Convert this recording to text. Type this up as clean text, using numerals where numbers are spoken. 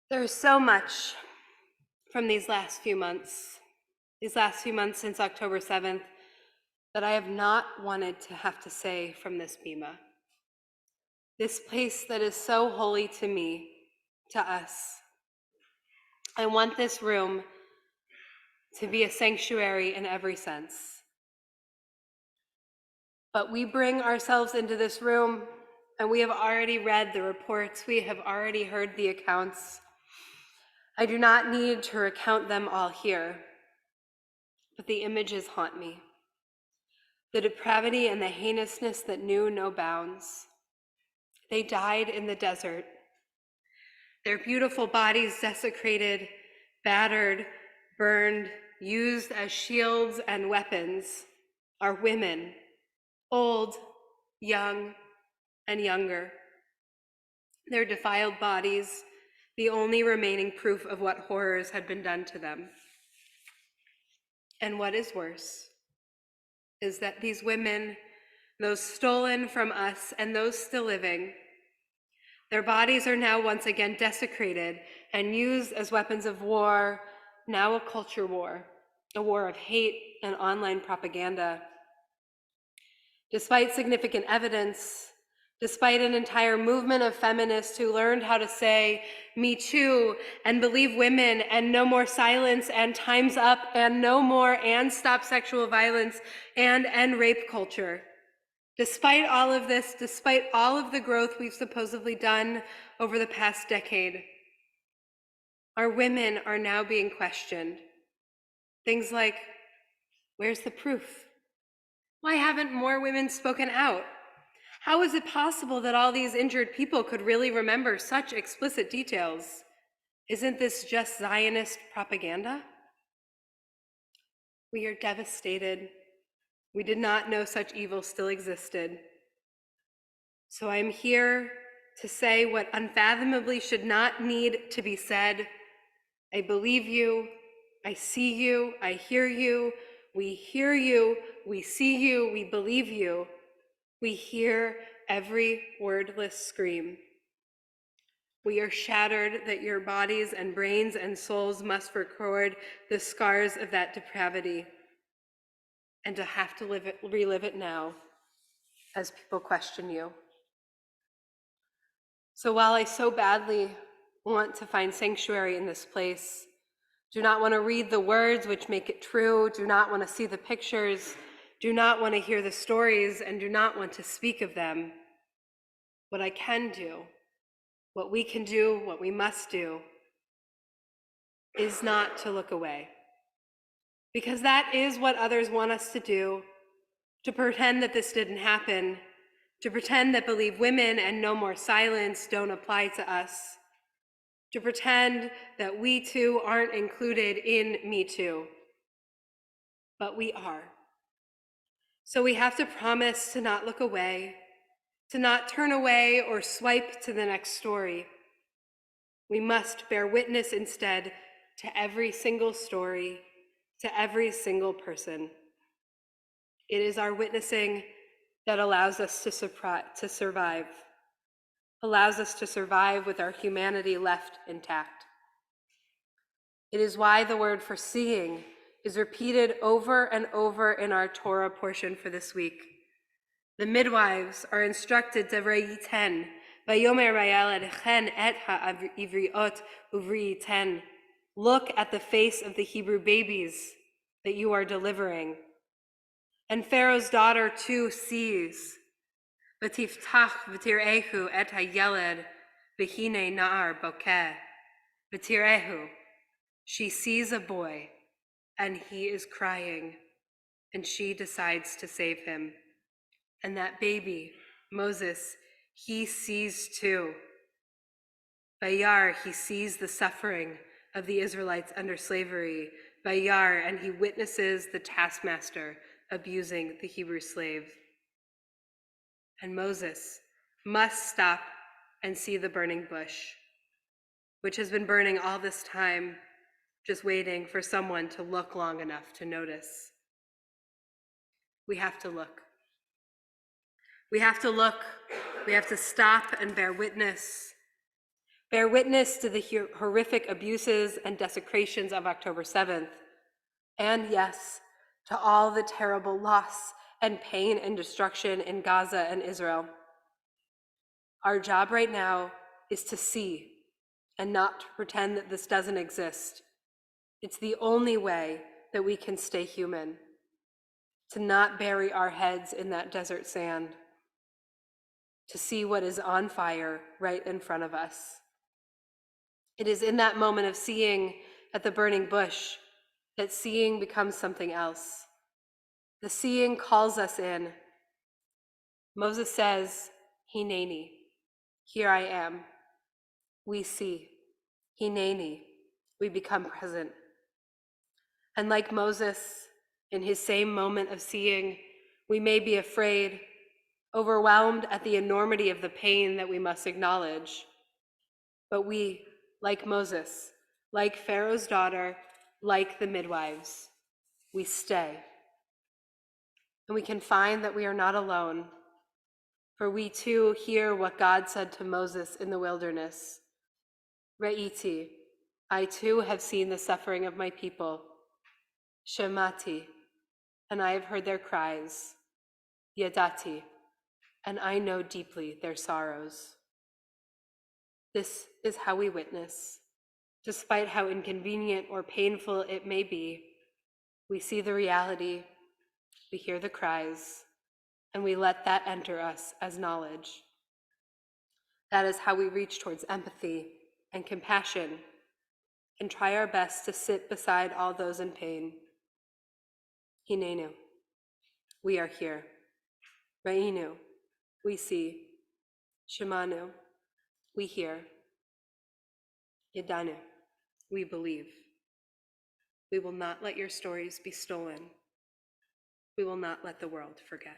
There's so much from these last few months since October 7th, that I have not wanted to have to say from this bima. This place that is so holy to me, to us. I want this room to be a sanctuary in every sense. But we bring ourselves into this room, and we have already read the reports, we have already heard the accounts. I do not need to recount them all here, but the images haunt me. The depravity and the heinousness that knew no bounds. They died in the desert. Their beautiful bodies desecrated, battered, burned, used as shields and weapons, are women, old, young, and younger. Their defiled bodies, the only remaining proof of what horrors had been done to them. And what is worse is that these women, those stolen from us and those still living, their bodies are now once again desecrated and used as weapons of war, now a culture war, a war of hate and online propaganda. Despite significant evidence, despite an entire movement of feminists who learned how to say "Me Too" and believe women and no more silence and time's up and no more and stop sexual violence and end rape culture. Despite all of this, despite all of the growth we've supposedly done over the past decade, our women are now being questioned. Things like, where's the proof? Why haven't more women spoken out? How is it possible that all these injured people could really remember such explicit details? Isn't this just Zionist propaganda? We are devastated. We did not know such evil still existed. So I am here to say what unfathomably should not need to be said. I believe you, I see you, I hear you, we see you, we believe you. We hear every wordless scream. We are shattered that your bodies and brains and souls must record the scars of that depravity, and to have to relive it now as people question you. So while I so badly want to find sanctuary in this place, do not want to read the words which make it true, do not want to see the pictures, do not want to hear the stories, and do not want to speak of them, what I can do, what we can do, what we must do, is not to look away. Because that is what others want us to do, to pretend that this didn't happen, to pretend that believe women and no more silence don't apply to us, to pretend that we too aren't included in Me Too. But we are. So we have to promise to not look away, to not turn away or swipe to the next story. We must bear witness instead to every single story, to every single person. It is our witnessing that allows us to survive, allows us to survive with our humanity left intact. It is why the word for seeing is repeated over and over in our Torah portion for this week. The midwives are instructed to v'yiten, vayomer vayaled chen et ha'ivriot uvriyiten. Look at the face of the Hebrew babies that you are delivering. And Pharaoh's daughter too sees. V'tiftach v'tirehu et ha'yeled v'hine na'ar bokeh. V'tirehu. She sees a boy, and he is crying, and she decides to save him. And that baby, Moses, he sees too. Vayar, he sees the suffering of the Israelites under slavery. Vayar, and he witnesses the taskmaster abusing the Hebrew slave. And Moses must stop and see the burning bush, which has been burning all this time, just waiting for someone to look long enough to notice. We have to look. We have to look. We have to stop and bear witness. Bear witness to the horrific abuses and desecrations of October 7th. And yes, to all the terrible loss and pain and destruction in Gaza and Israel. Our job right now is to see and not to pretend that this doesn't exist. It's the only way that we can stay human, to not bury our heads in that desert sand, to see what is on fire right in front of us. It is in that moment of seeing at the burning bush that seeing becomes something else. The seeing calls us in. Moses says, Hineni, here I am. We see. Hineni, we become present. And like Moses, in his same moment of seeing, we may be afraid, overwhelmed at the enormity of the pain that we must acknowledge. But we, like Moses, like Pharaoh's daughter, like the midwives, we stay. And we can find that we are not alone, for we too hear what God said to Moses in the wilderness. Re'iti, I too have seen the suffering of my people. Shemati, and I have heard their cries. Yadati, and I know deeply their sorrows. This is how we witness. Despite how inconvenient or painful it may be, we see the reality, we hear the cries, and we let that enter us as knowledge. That is how we reach towards empathy and compassion and try our best to sit beside all those in pain. Hinenu, we are here. Re'inu, we see. Shemanu, we hear. Yadanu, we believe. We will not let your stories be stolen. We will not let the world forget.